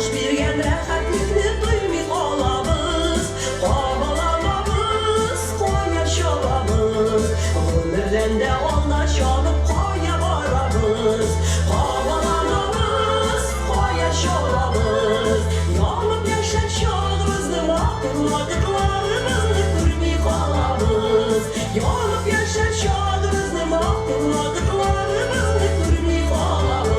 Tavuş birgen rahatlikni duymay qolamiz. Qovalamamiz, qo'yashamiz. Umrdan da aldashib qo'ya boramiz. Qovalamamiz, qo'yashamiz. Yonib yashashimizni maqtul vaqtlarimizni ko'rmay qolamiz. Yonib yashashimizni maqtul vaqtlarimizni ko'rmay qolamiz.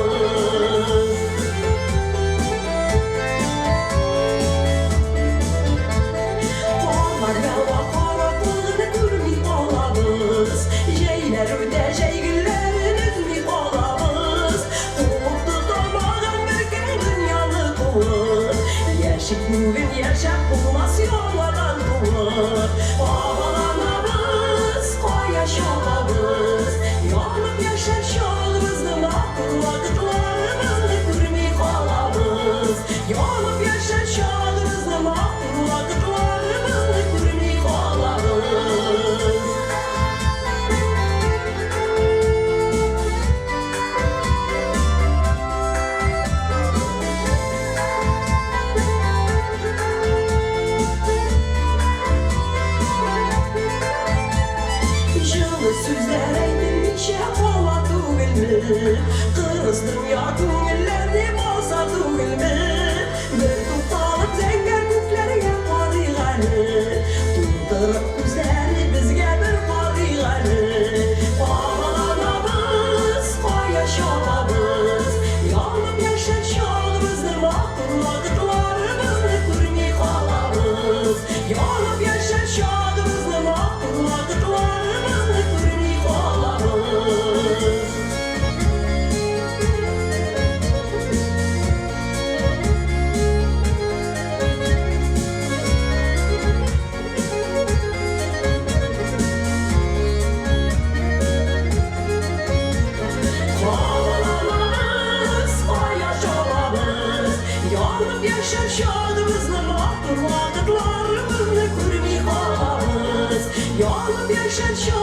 Qorlarga va qora qo'lni ko'rmay qolamiz. Jaylarida jaygullarni uzmay qolamiz. Qo'rqdi tomog'im bergan dunyoni quvur. Yashib bugun yashab bo'lmas yo'ladan quvur. Qovalamamiz, qo'yashamiz. Yonib yashashimizni maqtul vaqtlarimizni ko'rmay qolamiz. Yonib yashashimizni maqtul vaqtlarimizni ko'rmay qolamiz. Жылы сөздер айтылмайша qola түгілмі? Қырғыздың я көңіллерде болса түгілмі? Bir to'xtalib zangар ko'klarga qarayg'ani, to'ldirib ko'zlari bizga bir qarayg'ani. Qovalamamiz, qo'yashamiz. Yonib yashashimizni maqtul vaqtlarimizni ko'rmay qolamiz. Yonib yashashimizni maqtul vaqtlarimizni ko'rmay qolamiz. Qovalamamiz, qo'yashamiz. Yonib yashashimizni maqtul vaqtlarimizni ko'rmay qolamiz. Yonib yashashimizni